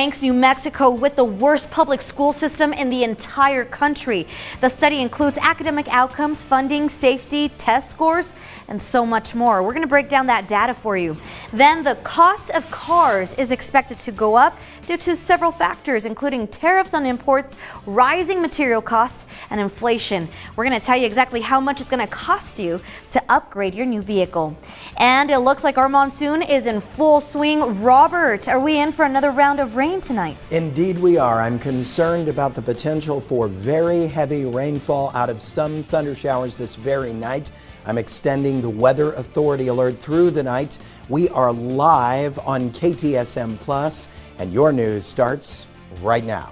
ranks New Mexico with the worst public school system in the entire country. The study includes academic outcomes, funding, safety, test scores, and so much more. We're going to break down that data for you. Then the cost of cars is expected to go up due to several factors, including tariffs on imports, rising material costs, and inflation. We're going to tell you exactly how much it's going to cost you to upgrade your new vehicle. And it looks like our monsoon is in full swing. Robert, are we in for another round of rain tonight? Indeed we are. I'm concerned about the potential for very heavy rainfall out of some thunder showers this very night. I'm extending the Weather Authority alert through the night. We are live on KTSM Plus, and your news starts right now.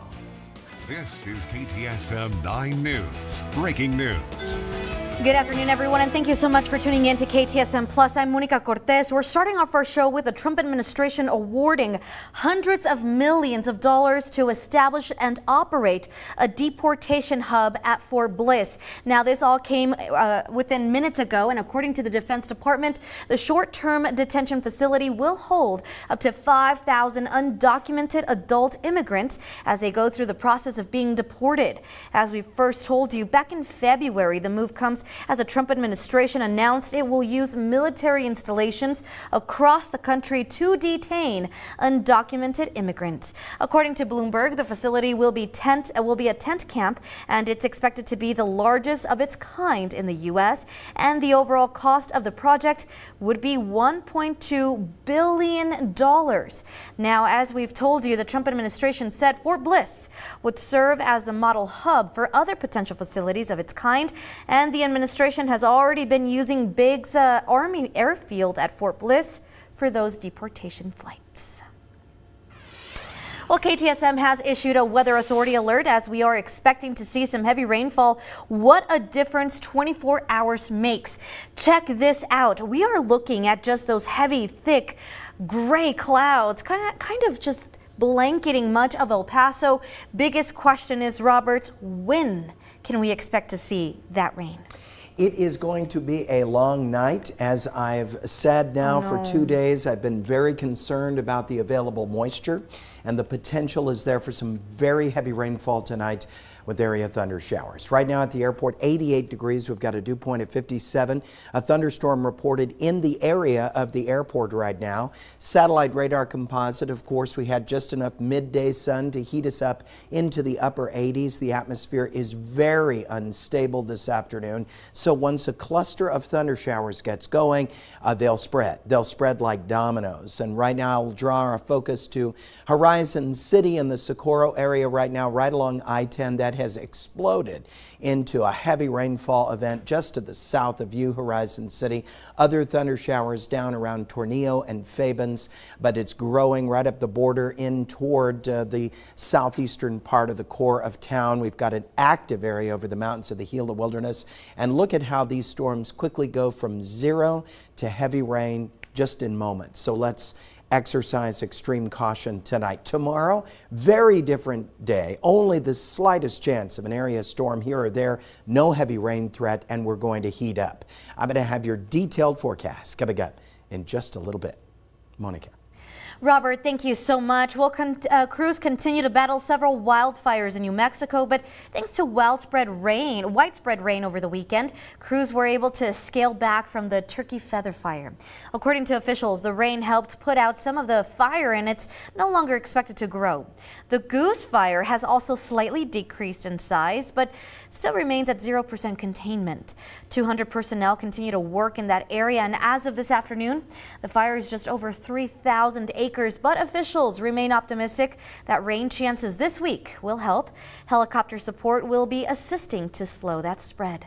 This is KTSM 9 News, breaking news. Good afternoon, everyone, and thank you so much for tuning in to KTSM Plus. I'm Monica Cortez. We're starting off our show with the Trump administration awarding hundreds of millions of dollars to establish and operate a deportation hub at Fort Bliss. Now, this all came within minutes ago, and according to the Defense Department, the short-term detention facility will hold up to 5,000 undocumented adult immigrants as they go through the process of being deported. As we first told you back in February, the move comes as the Trump administration announced it will use military installations across the country to detain undocumented immigrants. According to Bloomberg, the facility will be a tent camp, and it's expected to be the largest of its kind in the U.S. And the overall cost of the project would be $1.2 billion. Now, as we've told you, the Trump administration said Fort Bliss would serve as the model hub for other potential facilities of its kind, and the administration has already been using Biggs Army Airfield at Fort Bliss for those deportation flights. Well, KTSM has issued a weather authority alert as we are expecting to see some heavy rainfall. What a difference 24 hours makes. Check this out. We are looking at just those heavy, thick, gray clouds, kind of just blanketing much of El Paso. Biggest question is, Robert, when can we expect to see that rain? It is going to be a long night. As I've said now for 2 days, I've been very concerned about the available moisture, and the potential is there for some very heavy rainfall tonight with area thunder showers. Right now at the airport, 88 degrees. We've got a dew point of 57. A thunderstorm reported in the area of the airport right now. Satellite radar composite, of course, we had just enough midday sun to heat us up into the upper 80s. The atmosphere is very unstable this afternoon. So once a cluster of thunder showers gets going, they'll spread. They'll spread like dominoes. And right now I'll draw our focus to Horizon City in the Socorro area right now, right along I-10. That has exploded into a heavy rainfall event just to the south of you, Horizon City. Other thunder showers down around Tornillo and Fabens, but it's growing right up the border in toward the southeastern part of the core of town. We've got an active area over the mountains of the Gila Wilderness, and look at how these storms quickly go from zero to heavy rain just in moments. So let's exercise extreme caution tonight. Tomorrow, very different day. Only the slightest chance of an area storm here or there. No heavy rain threat, and we're going to heat up. I'm going to have your detailed forecast coming up in just a little bit. Monica. Robert, thank you so much. Well, crews continue to battle several wildfires in New Mexico, but thanks to widespread rain over the weekend, crews were able to scale back from the Turkey Feather Fire. According to officials, the rain helped put out some of the fire, and it's no longer expected to grow. The Goose Fire has also slightly decreased in size, but still remains at 0% containment. 200 personnel continue to work in that area, and as of this afternoon, the fire is just over 3,000 acres, but officials remain optimistic that rain chances this week will help. Helicopter support will be assisting to slow that spread.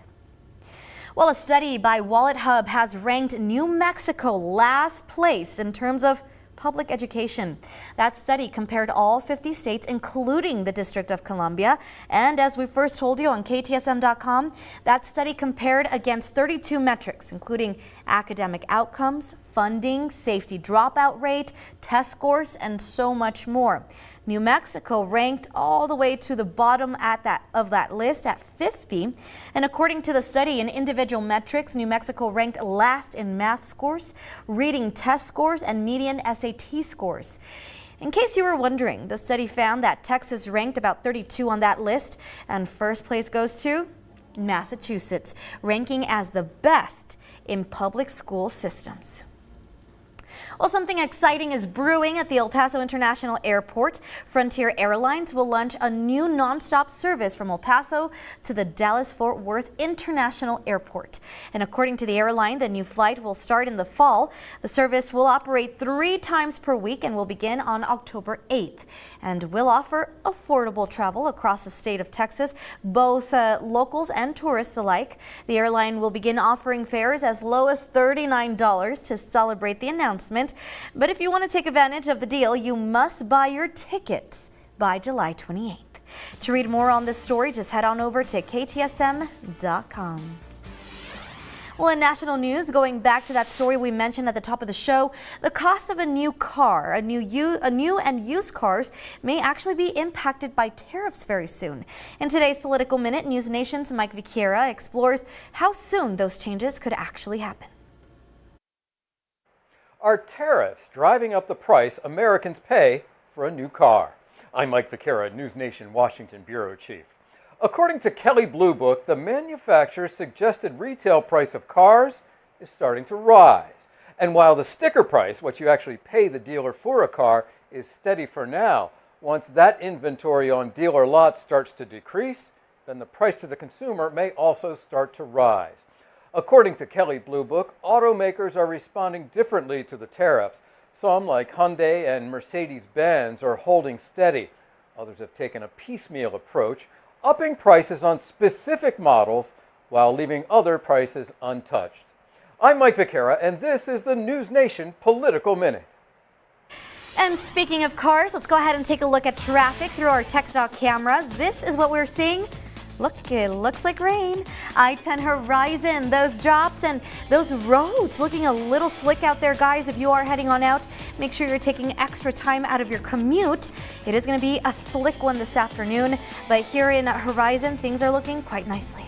Well, a study by Wallet Hub has ranked New Mexico last place in terms of public education. That study compared all 50 states, including the District of Columbia. And as we first told you on KTSM.com, that study compared against 32 metrics, including academic outcomes, funding, safety dropout rate, test scores, and so much more. New Mexico ranked all the way to the bottom of that list at 50. And according to the study in individual metrics, New Mexico ranked last in math scores, reading test scores, and median SAT scores. In case you were wondering, the study found that Texas ranked about 32 on that list, and first place goes to Massachusetts, ranking as the best in public school systems. Well, something exciting is brewing at the El Paso International Airport. Frontier Airlines will launch a new nonstop service from El Paso to the Dallas-Fort Worth International Airport. And according to the airline, the new flight will start in the fall. The service will operate 3 times per week and will begin on October 8th and will offer affordable travel across the state of Texas, both locals and tourists alike. The airline will begin offering fares as low as $39 to celebrate the announcement. But if you want to take advantage of the deal, you must buy your tickets by July 28th. To read more on this story, just head on over to KTSM.com. Well, in national news, going back to that story we mentioned at the top of the show, the cost of a new car, a new and used cars may actually be impacted by tariffs very soon. In today's Political Minute, News Nation's Mike Viqueira explores how soon those changes could actually happen. Are tariffs driving up the price Americans pay for a new car? I'm Mike Viqueira, News Nation Washington Bureau Chief. According to Kelley Blue Book, the manufacturer's suggested retail price of cars is starting to rise. And while the sticker price, what you actually pay the dealer for a car, is steady for now, once that inventory on dealer lots starts to decrease, then the price to the consumer may also start to rise. According to Kelley Blue Book, automakers are responding differently to the tariffs. Some, like Hyundai and Mercedes-Benz, are holding steady. Others have taken a piecemeal approach, upping prices on specific models while leaving other prices untouched. I'm Mike Viqueira, and this is the News Nation Political Minute. And speaking of cars, let's go ahead and take a look at traffic through our TxDOT cameras. This is what we're seeing. Look, it looks like rain. I-10 Horizon, those drops and those roads looking a little slick out there, guys. If you are heading on out, make sure you're taking extra time out of your commute. It is going to be a slick one this afternoon, but here in Horizon, things are looking quite nicely.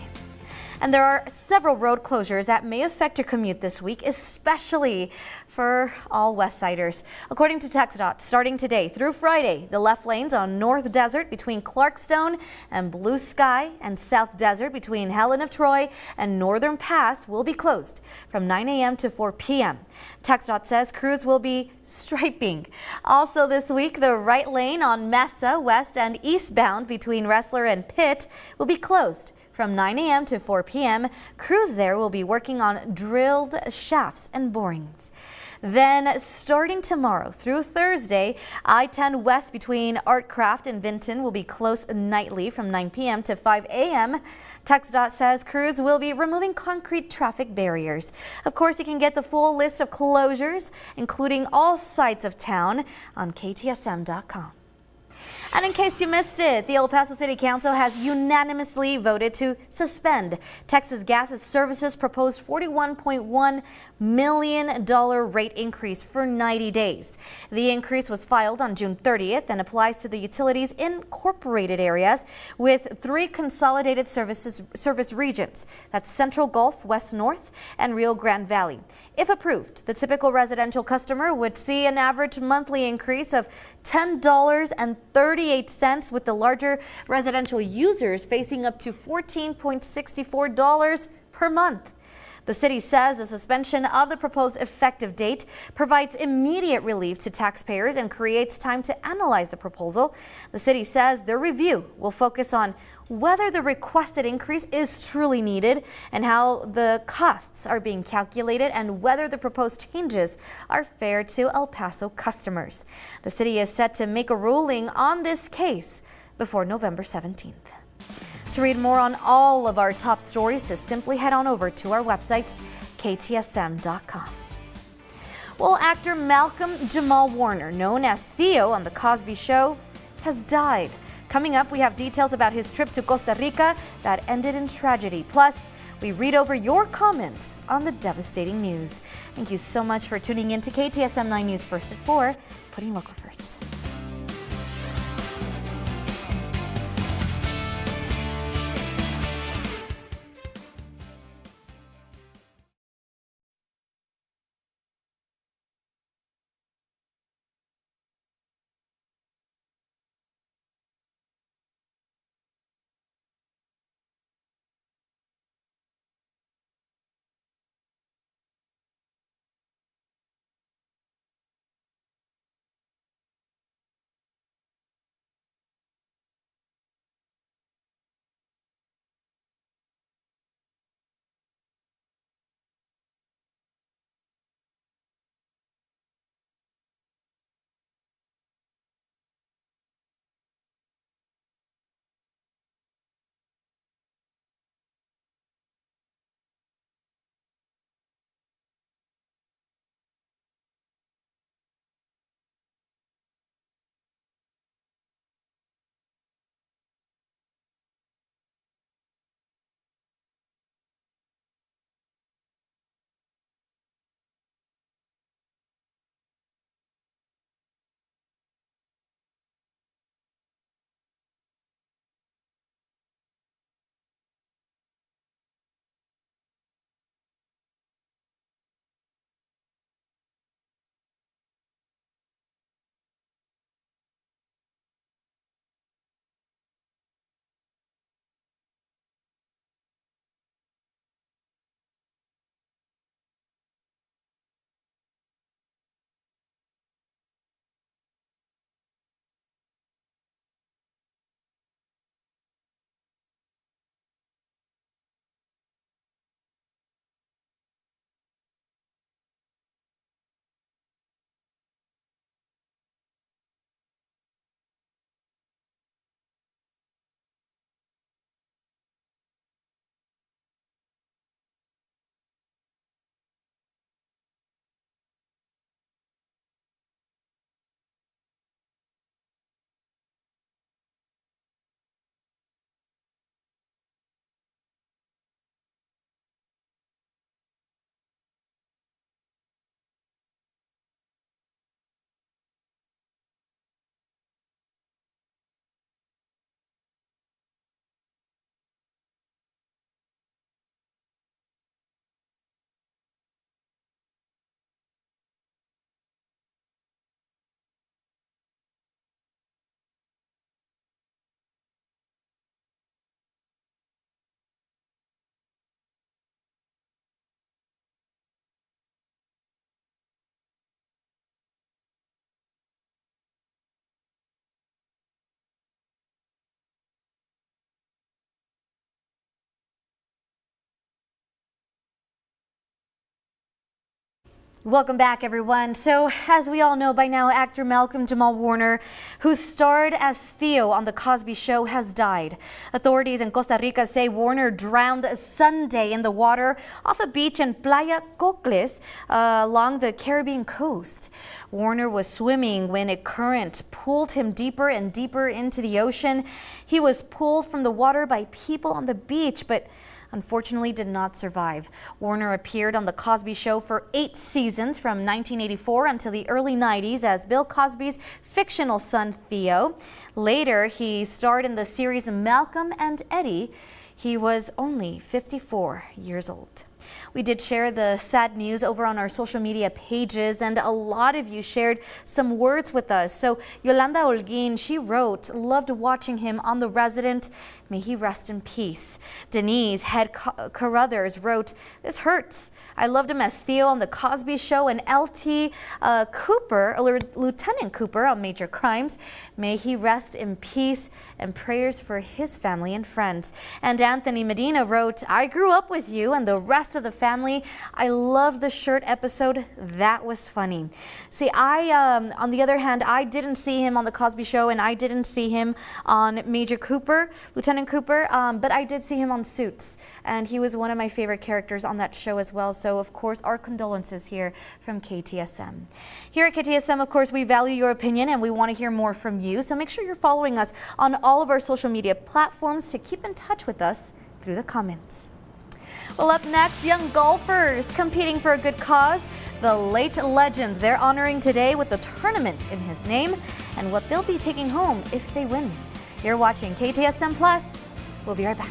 And there are several road closures that may affect your commute this week, especially for all Westsiders. According to TxDOT, starting today through Friday, the left lanes on North Desert between Clarkstone and Blue Sky and South Desert between Helen of Troy and Northern Pass will be closed from 9 a.m. to 4 p.m. TxDOT says crews will be striping. Also this week, the right lane on Mesa west and eastbound between Wrestler and Pitt will be closed from 9 a.m. to 4 p.m. Crews there will be working on drilled shafts and borings. Then starting tomorrow through Thursday, I-10 west between Artcraft and Vinton will be closed nightly from 9 p.m. to 5 a.m. TxDOT says crews will be removing concrete traffic barriers. Of course, you can get the full list of closures, including all sides of town, on KTSM.com. And in case you missed it, the El Paso City Council has unanimously voted to suspend Texas Gas's Services proposed $41.1 million rate increase for 90 days. The increase was filed on June 30th and applies to the utilities incorporated areas with 3 consolidated service regions. That's Central Gulf, West North, and Rio Grande Valley. If approved, the typical residential customer would see an average monthly increase of $10.38, with the larger residential users facing up to $14.64 per month. The city says the suspension of the proposed effective date provides immediate relief to taxpayers and creates time to analyze the proposal. The city says their review will focus on whether the requested increase is truly needed and how the costs are being calculated and whether the proposed changes are fair to El Paso customers. The city is set to make a ruling on this case before November 17th. To read more on all of our top stories, just simply head on over to our website, KTSM.com. Well, actor Malcolm-Jamal Warner, known as Theo on The Cosby Show, has died. Coming up, we have details about his trip to Costa Rica that ended in tragedy. Plus, we read over your comments on the devastating news. Thank you so much for tuning in to KTSM 9 News First at 4, putting local first. Welcome back, everyone. So, as we all know by now, actor Malcolm-Jamal Warner, who starred as Theo on The Cosby Show, has died. Authorities in Costa Rica say Warner drowned Sunday in the water off a beach in Playa Cocles along the Caribbean coast. Warner was swimming when a current pulled him deeper and deeper into the ocean. He was pulled from the water by people on the beach, but unfortunately did not survive. Warner appeared on The Cosby Show for 8 seasons from 1984 until the early 90s as Bill Cosby's fictional son Theo. Later, he starred in the series Malcolm and Eddie. He was only 54 years old. We did share the sad news over on our social media pages, and a lot of you shared some words with us. So Yolanda Holguin, she wrote, "Loved watching him on The Resident. May he rest in peace." Denise Head Carruthers wrote, "This hurts. I loved him as Theo on The Cosby Show." And LT Cooper, Lieutenant Cooper on Major Crimes, may he rest in peace, and prayers for his family and friends. And Anthony Medina wrote, "I grew up with you and the rest of the family. I love the shirt episode. That was funny." See, on the other hand, I didn't see him on The Cosby Show, and I didn't see him on Major Cooper, Lieutenant Cooper, but I did see him on Suits, and he was one of my favorite characters on that show as well. So, of course, our condolences here from KTSM. Here at KTSM, of course, we value your opinion, and we want to hear more from you. So make sure you're following us on all of our social media platforms to keep in touch with us through the comments. Well, up next, young golfers competing for a good cause. The late legend they're honoring today with a tournament in his name, and what they'll be taking home if they win. You're watching KTSM Plus. We'll be right back.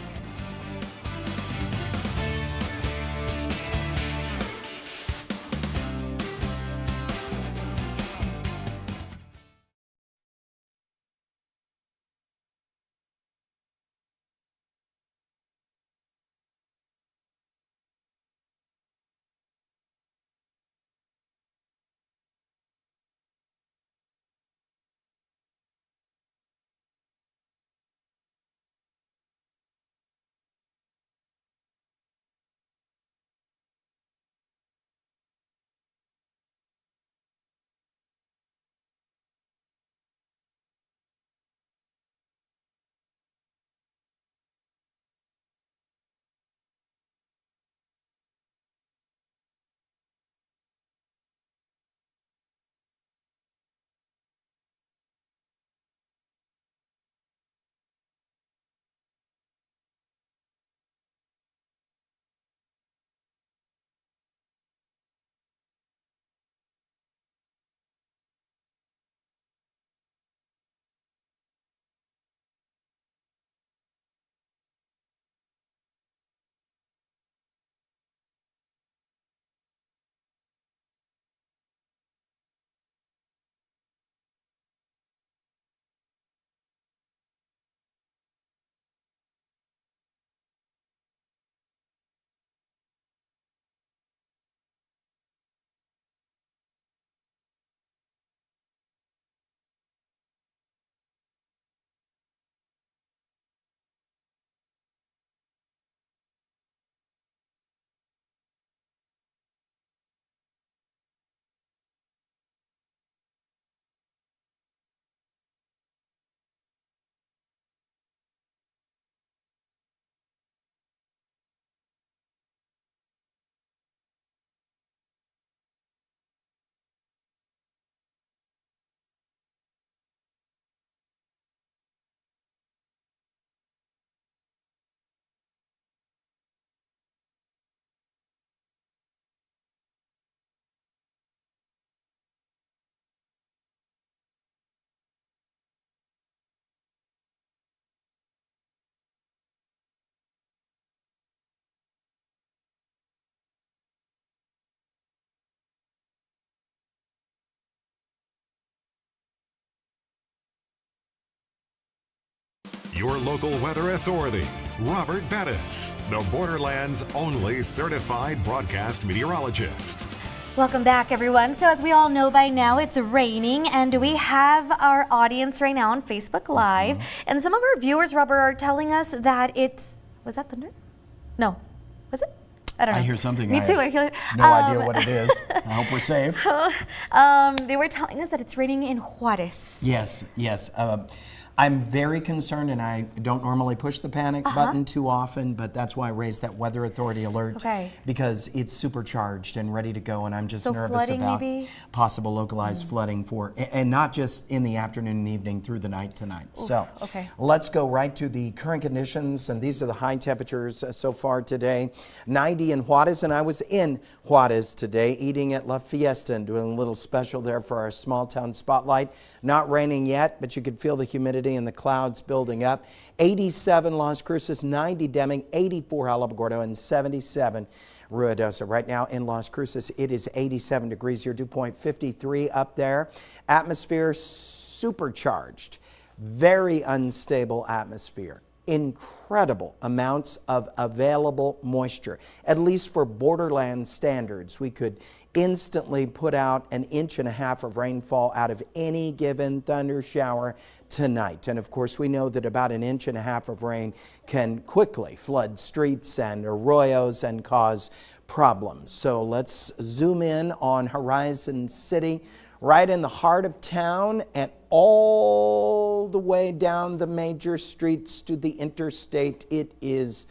Your local weather authority, Robert Bettis, the Borderland's only certified broadcast meteorologist. Welcome back, everyone. So as we all know by now, it's raining, and we have our audience right now on Facebook Live. And some of our viewers, Robert, are telling us that it's, was that thunder? No. Was it? I don't know. I hear something. Me too. I feel it. No idea what it is. I hope we're safe. They were telling us that it's raining in Juarez. Yes, yes. I'm very concerned, and I don't normally push the panic button too often, but that's why I raised that weather authority alert. Okay. Because it's supercharged and ready to go, and I'm just So nervous flooding, about maybe? possible localized flooding and not just in the afternoon and evening, through the night tonight. So okay. let's go right to the current conditions, and these are the high temperatures so far today. 90 in Juarez, and I was in Juarez today eating at La Fiesta and doing a little special there for our small town spotlight. Not raining yet, but you could feel the humidity and the clouds building up. 87 Las Cruces, 90 Deming, 84 Alamogordo, and 77 Ruidoso. Right now in Las Cruces, it is 87 degrees. Your dew point 53 up there. Atmosphere supercharged. Very unstable atmosphere. Incredible amounts of available moisture. At least for Borderland standards, we could instantly put out 1.5 inches of rainfall out of any given thunder shower tonight. And of course, we know that about 1.5 inches of rain can quickly flood streets and arroyos and cause problems. So let's zoom in on Horizon City, right in the heart of town, and all the way down the major streets to the interstate. It is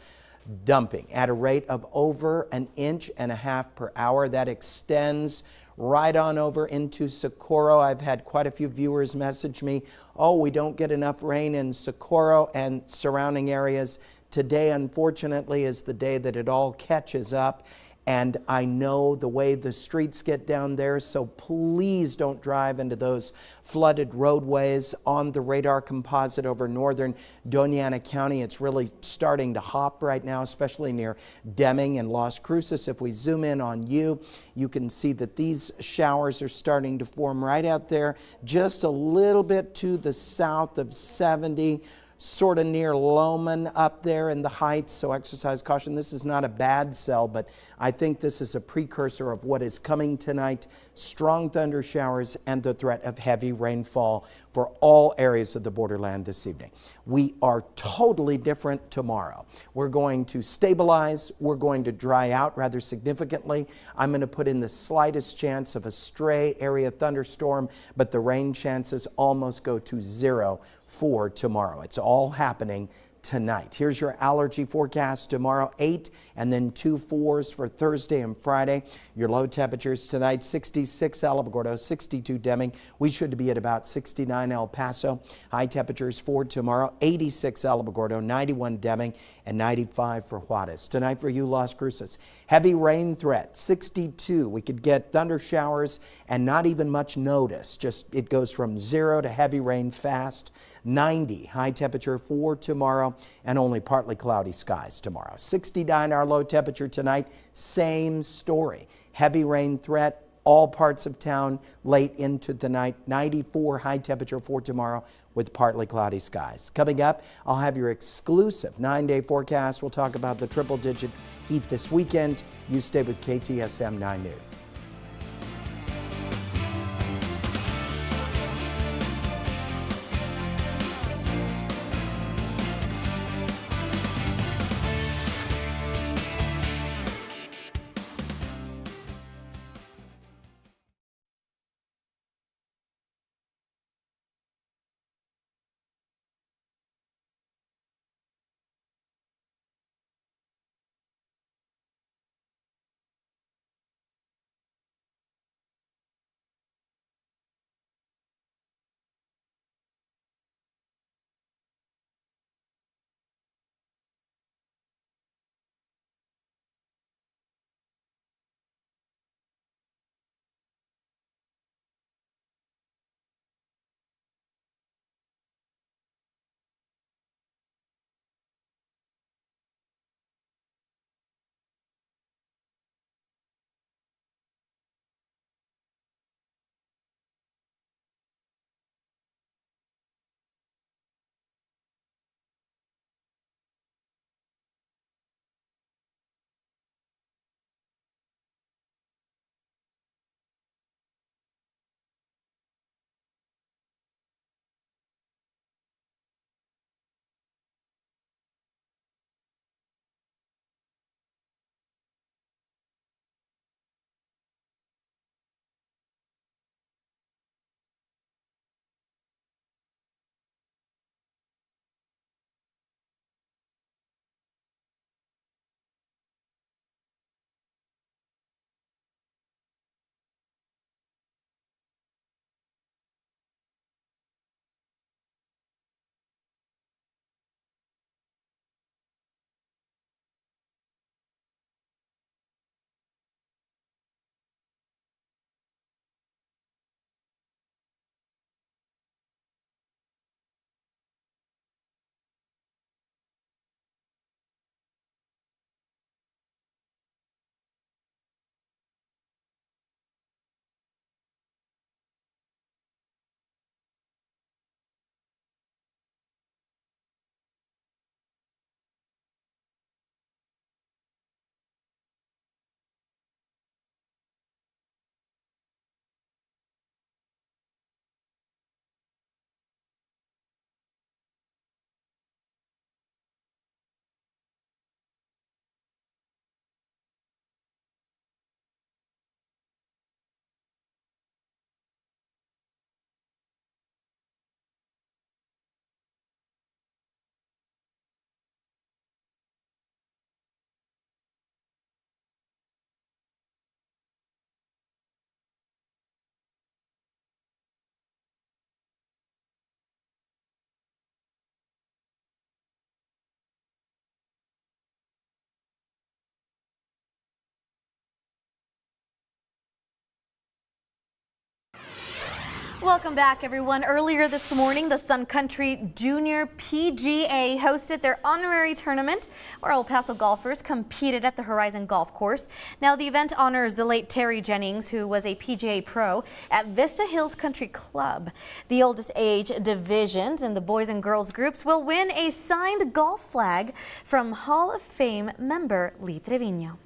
dumping at a rate of over 1.5 inches per hour. That extends right on over into Socorro. I've had quite a few viewers message me, oh, we don't get enough rain in Socorro and surrounding areas. Today, unfortunately, is the day that it all catches up. And I know the way the streets get down there, so please don't drive into those flooded roadways on the radar composite over northern Doña Ana County. It's really starting to hop right now, especially near Deming and Las Cruces. If we zoom in on you, you can see that these showers are starting to form right out there, just a little bit to the south of 70. Sort of near Loman up there in the heights, so exercise caution. This is not a bad cell, but I think this is a precursor of what is coming tonight. Strong thunder showers and the threat of heavy rainfall for all areas of the borderland this evening. We are totally different tomorrow. We're going to stabilize. We're going to dry out rather significantly. I'm going to put in the slightest chance of a stray area thunderstorm, but the rain chances almost go to zero for tomorrow. It's all happening tonight. Here's your allergy forecast tomorrow, 8 and then 2 4s for Thursday and Friday. Your low temperatures tonight, 66 Alamogordo, 62 Deming. We should be at about 69 El Paso. High temperatures for tomorrow, 86 Alamogordo, 91 Deming, and 95 for Juarez. Tonight for you, Las Cruces, heavy rain threat, 62. We could get thunder showers and not even much notice. Just it goes from 0 to heavy rain fast. 90 high temperature for tomorrow, and only partly cloudy skies tomorrow. 69 our low temperature tonight. Same story. Heavy rain threat, all parts of town late into the night. 94 high temperature for tomorrow with partly cloudy skies. Coming up, I'll have your exclusive 9-day forecast. We'll talk about the triple-digit heat this weekend. You stay with KTSM 9 News. Welcome back, everyone. Earlier this morning, the Sun Country Junior PGA hosted their honorary tournament where El Paso golfers competed at the Horizon Golf Course. Now, the event honors the late Terry Jennings, who was a PGA pro at Vista Hills Country Club. The oldest age divisions in the boys and girls groups will win a signed golf flag from Hall of Fame member Lee Trevino.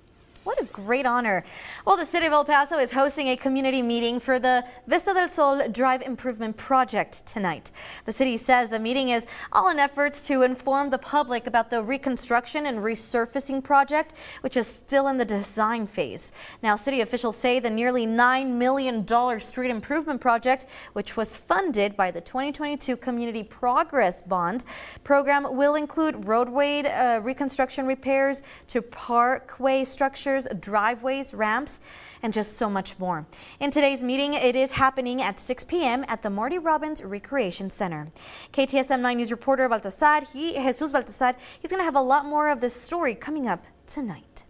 What a great honor. Well, the city of El Paso is hosting a community meeting for the Vista del Sol Drive Improvement Project tonight. The city says the meeting is all in efforts to inform the public about the reconstruction and resurfacing project, which is still in the design phase. Now, city officials say the nearly $9 million street improvement project, which was funded by the 2022 Community Progress Bond program, will include roadway reconstruction repairs to parkway structures, driveways, ramps, and just so much more. In today's meeting, it is happening at 6 p.m. at the Marty Robbins Recreation Center. KTSM 9 News reporter Jesus Baltazar, he's going to have a lot more of this story coming up tonight.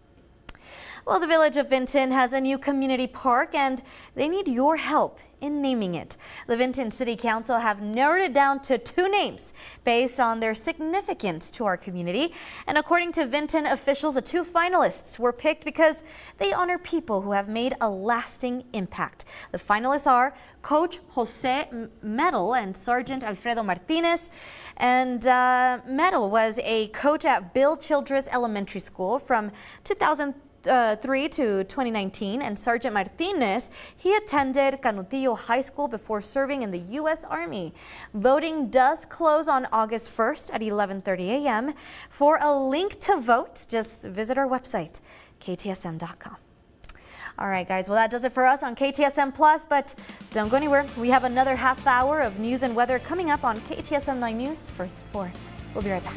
Well, the village of Vinton has a new community park and they need your help in naming it. The Vinton City Council have narrowed it down to 2 names based on their significance to our community. And according to Vinton officials, the 2 finalists were picked because they honor people who have made a lasting impact. The finalists are Coach Jose Medal and Sergeant Alfredo Martinez. And Medal was a coach at Bill Childress Elementary School from 2003 to 2019, and Sergeant Martinez, he attended Canutillo High School before serving in the U.S. Army. Voting does close on August 1st at 11:30 a.m. For a link to vote, just visit our website, ktsm.com. All right, guys, well, that does it for us on KTSM Plus, but don't go anywhere. We have another half hour of news and weather coming up on KTSM 9 News, first at 4. We'll be right back.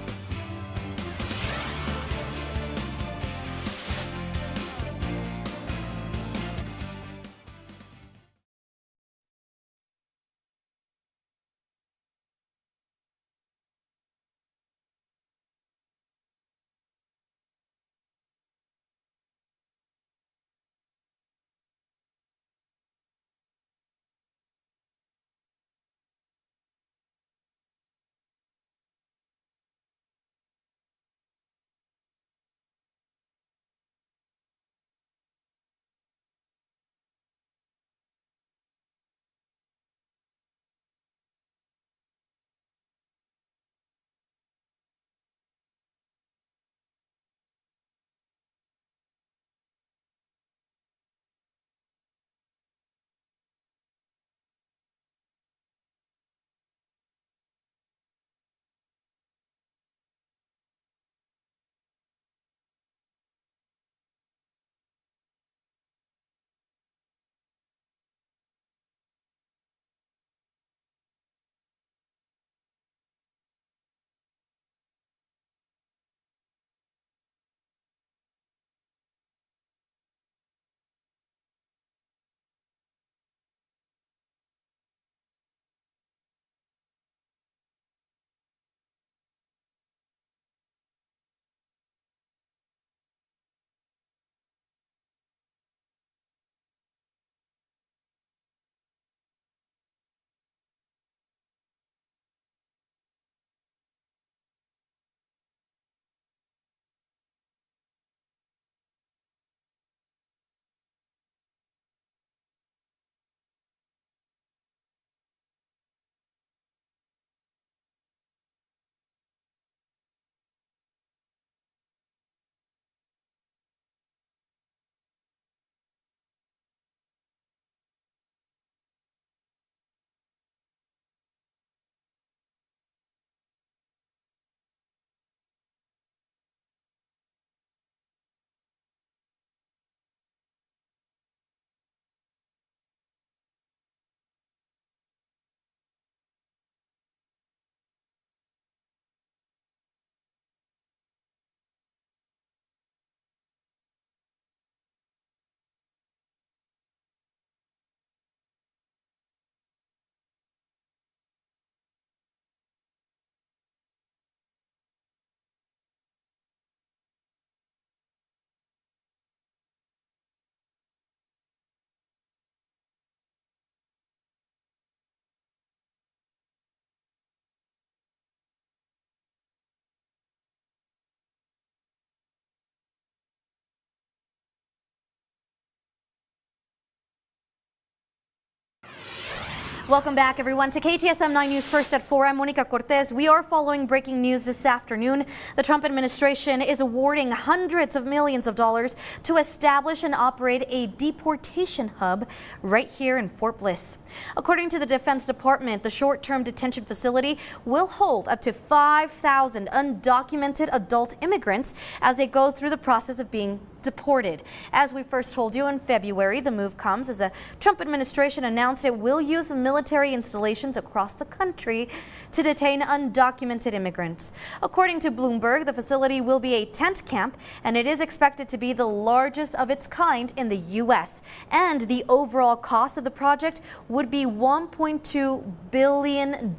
Welcome back, everyone, to KTSM 9 News First at 4. I'm Monica Cortez. We are following breaking news this afternoon. The Trump administration is awarding hundreds of millions of dollars to establish and operate a deportation hub right here in Fort Bliss. According to the Defense Department, the short-term detention facility will hold up to 5,000 undocumented adult immigrants as they go through the process of being deported. As we first told you in February, the move comes as the Trump administration announced it will use military installations across the country to detain undocumented immigrants. According to Bloomberg, the facility will be a tent camp, and it is expected to be the largest of its kind in the U.S. And the overall cost of the project would be $1.2 billion.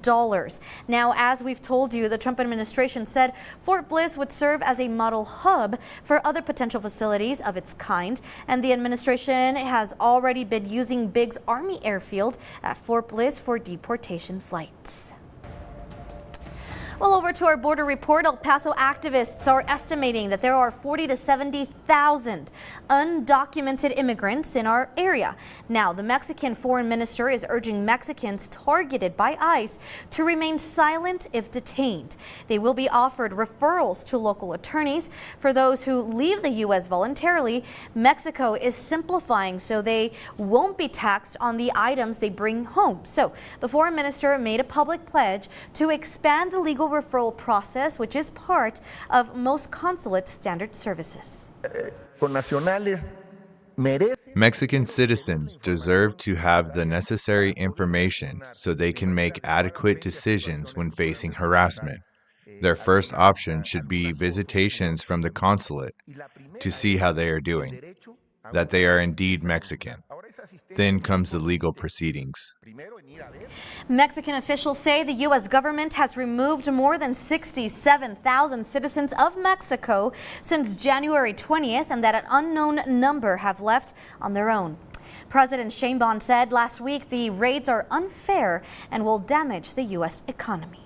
Now, as we've told you, the Trump administration said Fort Bliss would serve as a model hub for other potential facilities of its kind, and the administration has already been using Biggs Army Airfield at Fort Bliss for deportation flights. Well, over to our border report. El Paso activists are estimating that there are 40,000 to 70,000 undocumented immigrants in our area. Now, the Mexican foreign minister is urging Mexicans targeted by ICE to remain silent if detained. They will be offered referrals to local attorneys. For those who leave the U.S. voluntarily, Mexico is simplifying so they won't be taxed on the items they bring home. So the foreign minister made a public pledge to expand the legal referral process, which is part of most consulate standard services. Mexican citizens deserve to have the necessary information so they can make adequate decisions when facing harassment. Their first option should be visitations from the consulate to see how they are doing, that they are indeed Mexican. Then comes the legal proceedings. Mexican officials say the U.S. government has removed more than 67,000 citizens of Mexico since January 20th, and that an unknown number have left on their own. President Sheinbaum said last week the raids are unfair and will damage the U.S. economy.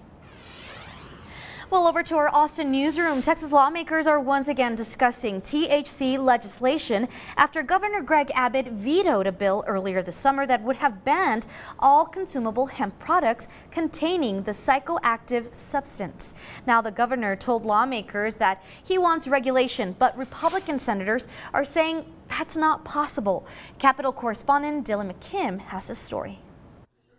Well, over to our Austin newsroom. Texas lawmakers are once again discussing THC legislation after Governor Greg Abbott vetoed a bill earlier this summer that would have banned all consumable hemp products containing the psychoactive substance. Now, the governor told lawmakers that he wants regulation, but Republican senators are saying that's not possible. Capitol correspondent Dylan McKim has the story.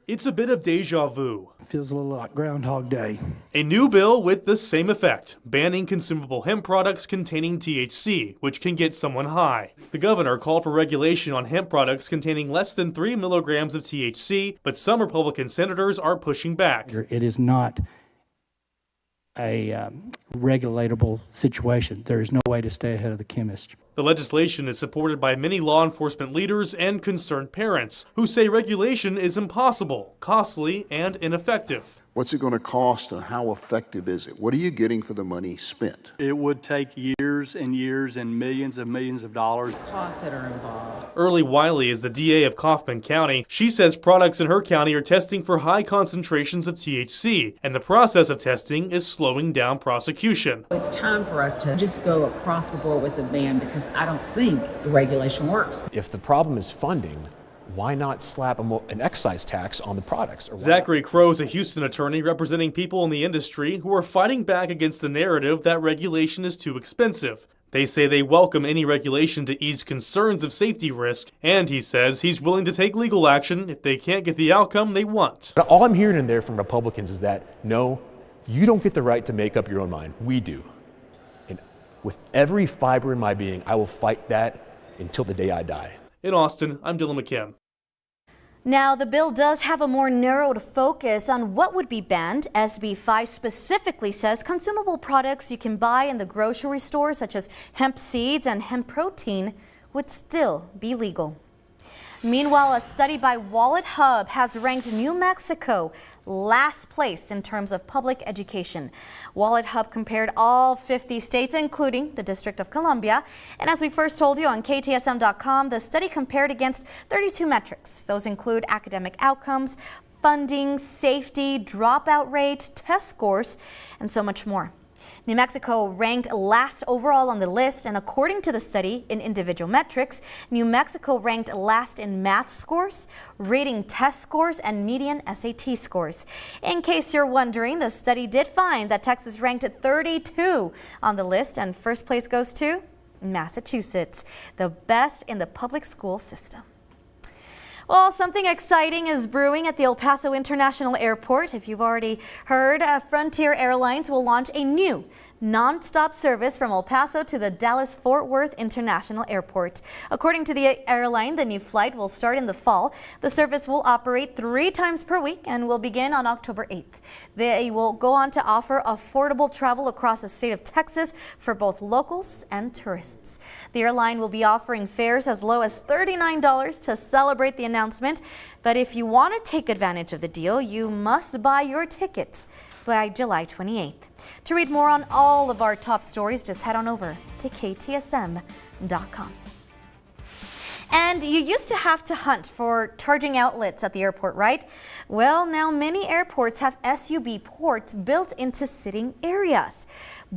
It's a bit of deja vu. Feels a little like Groundhog Day. A new bill with the same effect, banning consumable hemp products containing THC, which can get someone high. The governor called for regulation on hemp products containing less than 3 milligrams of THC, but some Republican senators are pushing back. It is not a regulatable situation. There is no way to stay ahead of the chemist. The legislation is supported by many law enforcement leaders and concerned parents who say regulation is impossible, costly, and ineffective. What's it going to cost and how effective is it? What are you getting for the money spent? It would take years and years and millions of dollars. Costs that are involved. Early Wiley is the DA of Kaufman County. She says products in her county are testing for high concentrations of THC, and the process of testing is slowing down prosecution. It's time for us to just go across the board with the ban because I don't think the regulation works. If the problem is funding, why not slap an excise tax on the products? Zachary Crow is a Houston attorney representing people in the industry who are fighting back against the narrative that regulation is too expensive. They say they welcome any regulation to ease concerns of safety risk, and he says he's willing to take legal action if they can't get the outcome they want. But all I'm hearing in there from Republicans is that, no, you don't get the right to make up your own mind. We do. And with every fiber in my being, I will fight that until the day I die. In Austin, I'm Dylan McKim. Now, the bill does have a more narrowed focus on what would be banned. SB 5 specifically says consumable products you can buy in the grocery store, such as hemp seeds and hemp protein, would still be legal. Meanwhile, a study by Wallet Hub has ranked New Mexico last place in terms of public education. Wallet Hub compared all 50 states, including the District of Columbia. And as we first told you on KTSM.com, the study compared against 32 metrics. Those include academic outcomes, funding, safety, dropout rate, test scores, and so much more. New Mexico ranked last overall on the list, and according to the study in individual metrics, New Mexico ranked last in math scores, rating test scores, and median SAT scores. In case you're wondering, the study did find that Texas ranked at 32 on the list, and first place goes to Massachusetts, the best in the public school system. Well, something exciting is brewing at the El Paso International Airport. If you've already heard, Frontier Airlines will launch a new non-stop service from El Paso to the Dallas-Fort Worth International Airport. According to the airline, the new flight will start in the fall. The service will operate 3 times per week and will begin on October 8th. They will go on to offer affordable travel across the state of Texas for both locals and tourists. The airline will be offering fares as low as $39 to celebrate the announcement. But if you want to take advantage of the deal, you must buy your tickets by July 28th. To read more on all of our top stories, just head on over to KTSM.com. And you used to have to hunt for charging outlets at the airport, right? Well, now many airports have SUV ports built into sitting areas.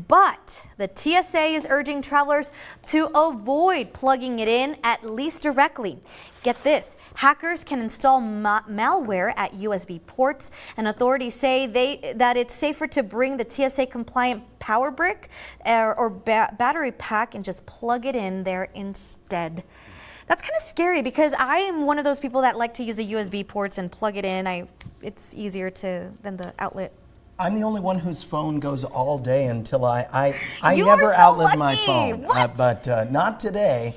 But the TSA is urging travelers to avoid plugging it in, at least directly. Get this, hackers can install malware at USB ports, and authorities say that it's safer to bring the TSA compliant power brick or battery pack and just plug it in there instead. That's kind of scary because I am one of those people that like to use the USB ports and plug it in. It's easier than the outlet. I'm the only one whose phone goes all day until I You never are so outlive my lucky. phone. But not today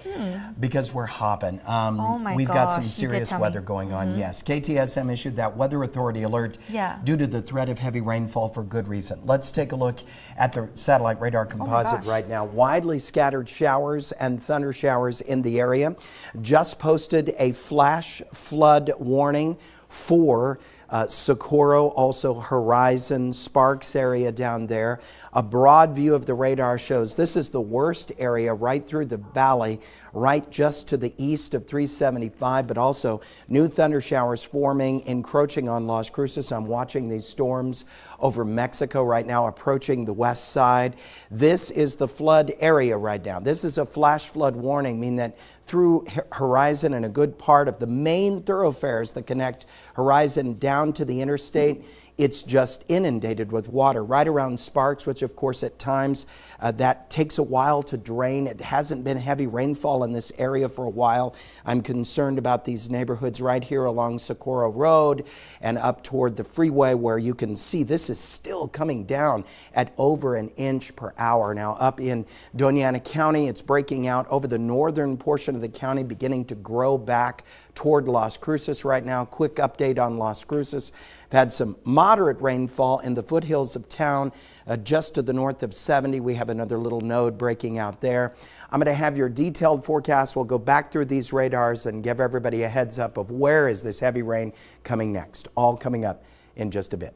because we're hopping. Oh my We've got some gosh, you did serious tell me. weather going on. Yes, KTSM issued that weather authority alert due to the threat of heavy rainfall for good reason. Let's take a look at the satellite radar composite right now. Widely scattered showers and thunder showers in the area. Just posted a flash flood warning for Socorro, also Horizon, Sparks area down there. A broad view of the radar shows this is the worst area right through the valley, right just to the east of 375, but also new thunder showers forming, encroaching on Las Cruces. I'm watching these storms over Mexico right now, approaching the west side. This is the flood area right now. This is a flash flood warning, meaning that through Horizon and a good part of the main thoroughfares that connect Horizon down to the interstate, it's just inundated with water right around Sparks, which of course at times that takes a while to drain. It hasn't been heavy rainfall in this area for a while. I'm concerned about these neighborhoods right here along Socorro Road and up toward the freeway, where you can see this is still coming down at over an inch per hour. Now up in Doña Ana County, it's breaking out over the northern portion of the county, beginning to grow back toward Las Cruces right now. Quick update on Las Cruces. We've had some moderate rainfall in the foothills of town, just to the north of 70. We have another little node breaking out there. I'm going to have your detailed forecast. We'll go back through these radars and give everybody a heads up of where is this heavy rain coming next. All coming up in just a bit.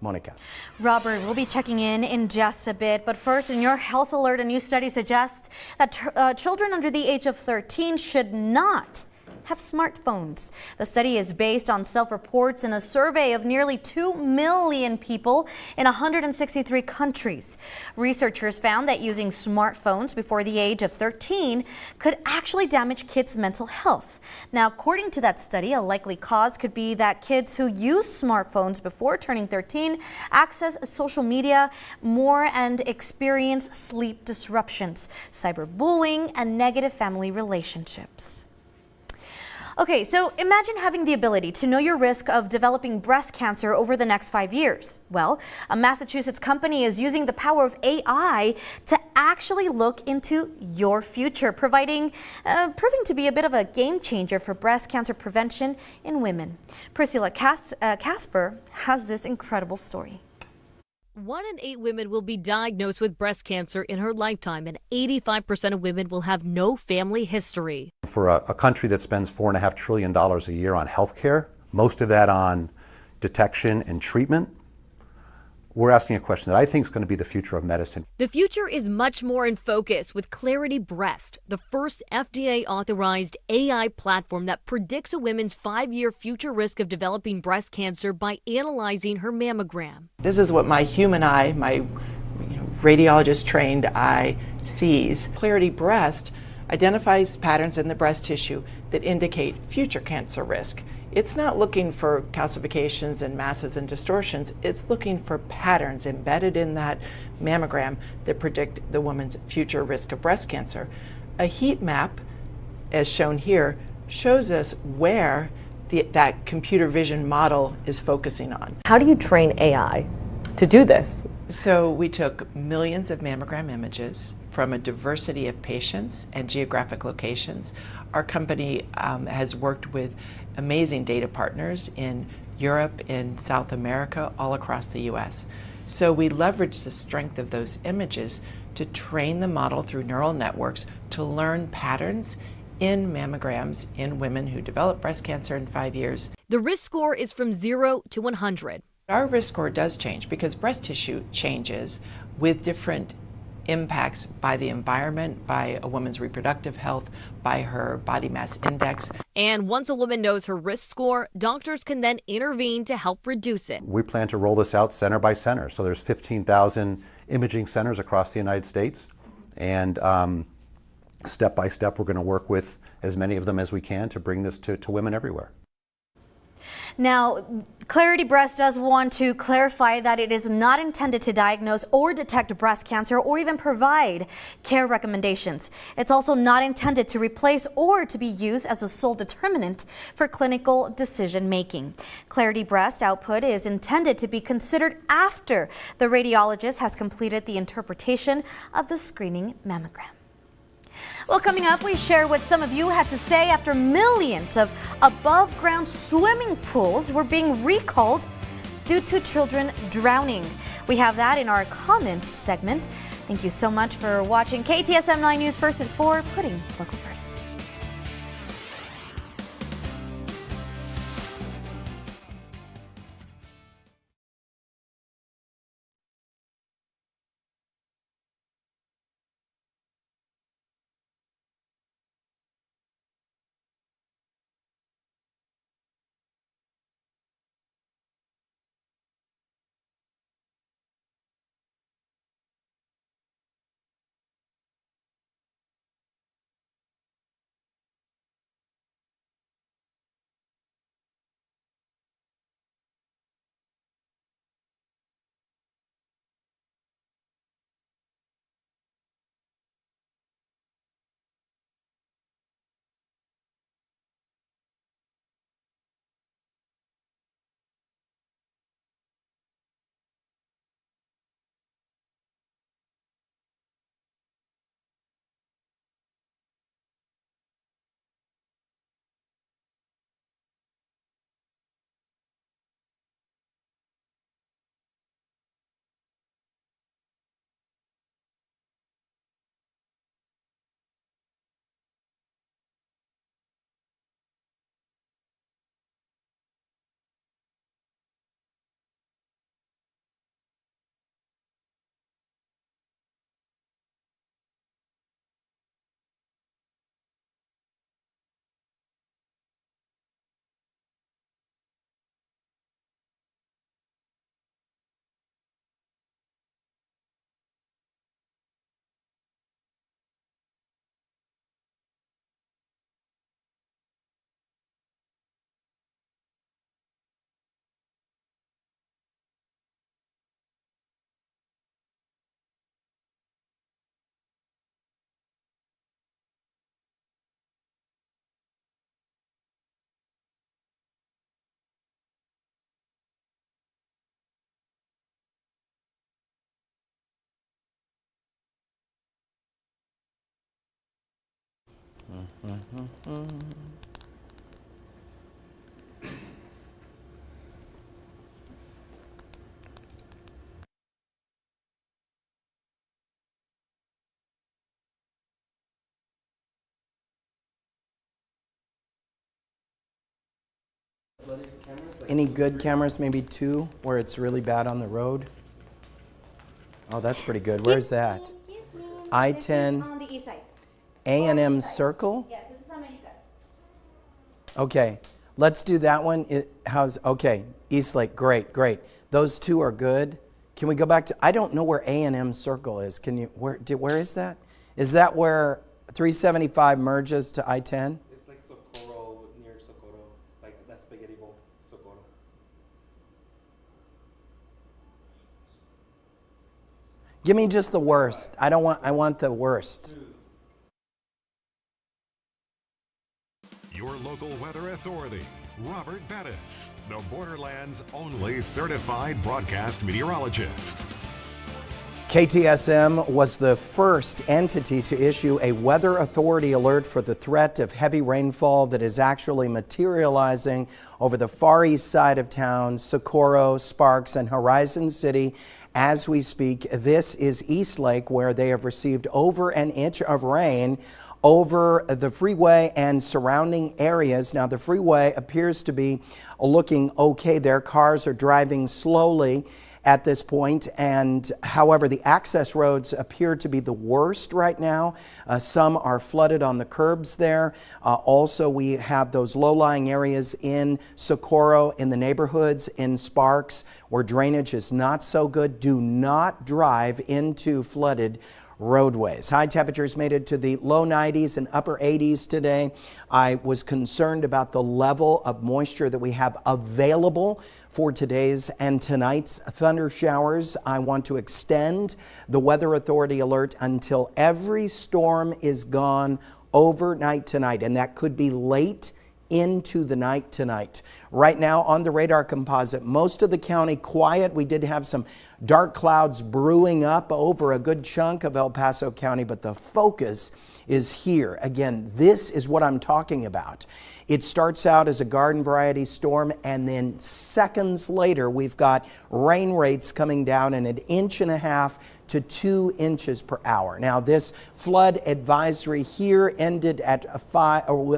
Monica. Robert, we'll be checking in just a bit, but first, in your health alert, a new study suggests that children under the age of 13 should not have smartphones. The study is based on self-reports in a survey of nearly 2 million people in 163 countries. Researchers found that using smartphones before the age of 13 could actually damage kids' mental health. Now, according to that study, a likely cause could be that kids who use smartphones before turning 13 access social media more and experience sleep disruptions, cyberbullying, and negative family relationships. Okay, so imagine having the ability to know your risk of developing breast cancer over the next 5 years. Well, a Massachusetts company is using the power of AI to actually look into your future, proving to be a bit of a game changer for breast cancer prevention in women. Priscilla Casper has this incredible story. 1 in 8 women will be diagnosed with breast cancer in her lifetime, and 85% of women will have no family history. For a country that spends $4.5 trillion a year on health care, most of that on detection and treatment, we're asking a question that I think is going to be the future of medicine. The future is much more in focus with Clarity Breast, the first FDA-authorized AI platform that predicts a woman's 5-year future risk of developing breast cancer by analyzing her mammogram. This is what my human eye, my radiologist trained eye sees. Clarity Breast identifies patterns in the breast tissue that indicate future cancer risk. It's not looking for calcifications and masses and distortions. It's looking for patterns embedded in that mammogram that predict the woman's future risk of breast cancer. A heat map, as shown here, shows us where that computer vision model is focusing on. How do you train AI to do this? So we took millions of mammogram images from a diversity of patients and geographic locations. Our company has worked with amazing data partners in Europe, in South America, all across the US. So we leveraged the strength of those images to train the model through neural networks to learn patterns in mammograms in women who develop breast cancer in 5 years. The risk score is from 0 to 100. Our risk score does change because breast tissue changes with different impacts by the environment, by a woman's reproductive health, by her body mass index. And once a woman knows her risk score, doctors can then intervene to help reduce it. We plan to roll this out center by center. So there's 15,000 imaging centers across the United States. And step by step, we're going to work with as many of them as we can to bring this to women everywhere. Now, Clarity Breast does want to clarify that it is not intended to diagnose or detect breast cancer or even provide care recommendations. It's also not intended to replace or to be used as a sole determinant for clinical decision making. Clarity Breast output is intended to be considered after the radiologist has completed the interpretation of the screening mammogram. Well, coming up, we share what some of you had to say after millions of above-ground swimming pools were being recalled due to children drowning. We have that in our comments segment. Thank you so much for watching KTSM 9 News First at 4, putting local first. Any good cameras? Maybe 2 where it's really bad on the road? Oh, that's pretty good. Where's that? I-10 on the east side. A&M Circle? Yes, this is Americas. Okay, let's do that one. Okay, Eastlake, great. Those 2 are good. Can we go back to, I don't know where A&M Circle is. Can you, where is that? Is that where 375 merges to I-10? It's like Socorro, near Socorro, like that spaghetti bowl, Socorro. Give me just the worst. I want the worst. Your local weather authority, Robert Bettis, the Borderland's only certified broadcast meteorologist. KTSM was the first entity to issue a weather authority alert for the threat of heavy rainfall that is actually materializing over the far east side of town, Socorro, Sparks, and Horizon City. As we speak, this is Eastlake, where they have received over an inch of rain over the freeway and surrounding areas. Now, the freeway appears to be looking okay. Their cars are driving slowly at this point, and however, the access roads appear to be the worst right now. Some are flooded on the curbs there. Also, we have those low-lying areas in Socorro, in the neighborhoods, in Sparks, where drainage is not so good. Do not drive into flooded roadways. High temperatures made it to the low 90s and upper 80s today. I was concerned about the level of moisture that we have available for today's and tonight's thunder showers. I want to extend the Weather Authority alert until every storm is gone overnight tonight, and that could be late into the night tonight. Right now on the radar composite, most of the county quiet. We did have some dark clouds brewing up over a good chunk of El Paso County, but the focus is here. Again, this is what I'm talking about. It starts out as a garden variety storm, and then seconds later we've got rain rates coming down in 1.5 inches to 2 inches per hour. Now, this flood advisory here ended at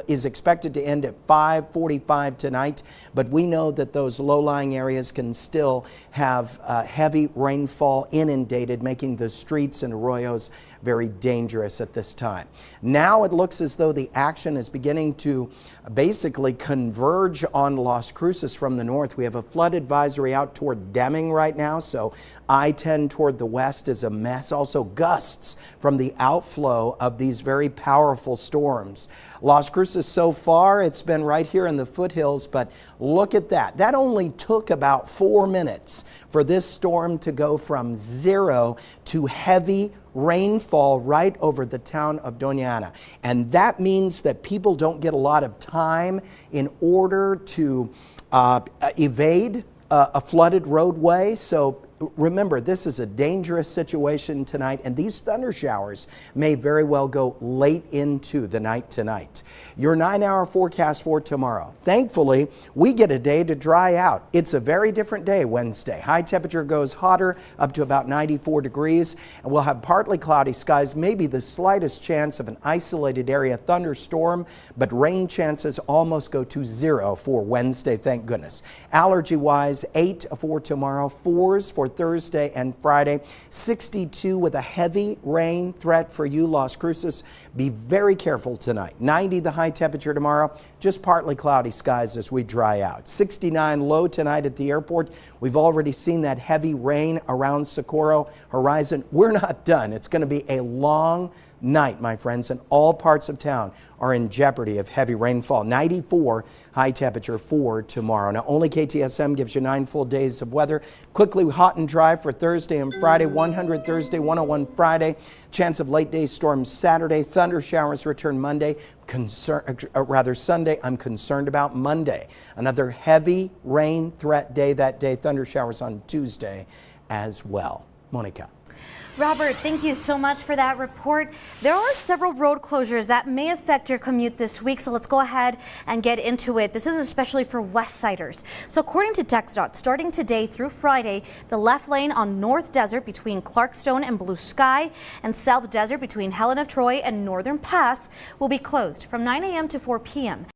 is expected to end at 5:45 tonight, but we know that those low-lying areas can still have heavy rainfall inundated, making the streets and arroyos very dangerous at this time. Now it looks as though the action is beginning to basically converge on Las Cruces from the north. We have a flood advisory out toward Deming right now, so I-10 toward the west is a mess. Also gusts from the outflow of these very powerful storms. Las Cruces so far, it's been right here in the foothills, but look at that. That only took about 4 minutes for this storm to go from zero to heavy rainfall right over the town of Doña Ana. And that means that people don't get a lot of time in order to evade a flooded roadway. So remember, this is a dangerous situation tonight, and these thunder showers may very well go late into the night tonight. Your 9-hour forecast for tomorrow. Thankfully, we get a day to dry out. It's a very different day Wednesday. High temperature goes hotter, up to about 94 degrees, and we'll have partly cloudy skies, maybe the slightest chance of an isolated area thunderstorm, but rain chances almost go to 0 for Wednesday, thank goodness. Allergy-wise, 8 for tomorrow, 4s for Thursday and Friday, 62 with a heavy rain threat for you, Las Cruces. Be very careful tonight. 90 the high temperature tomorrow, just partly cloudy skies as we dry out. 69 low tonight at the airport. We've already seen that heavy rain around Socorro, Horizon. We're not done. It's going to be a long night, my friends, and all parts of town are in jeopardy of heavy rainfall. 94 high temperature for tomorrow. Now, only KTSM gives you 9 full days of weather. Quickly hot and dry for Thursday and Friday. 100 Thursday, 101 Friday. Chance of late day storms Saturday. Thunder showers return Monday. Sunday. I'm concerned about Monday. Another heavy rain threat day that day. Thunder showers on Tuesday as well. Monica. Robert, thank you so much for that report. There are several road closures that may affect your commute this week, so let's go ahead and get into it. This is especially for West Siders. So according to TxDOT, starting today through Friday, the left lane on North Desert between Clarkstone and Blue Sky and South Desert between Helen of Troy and Northern Pass will be closed from 9 a.m. to 4 p.m.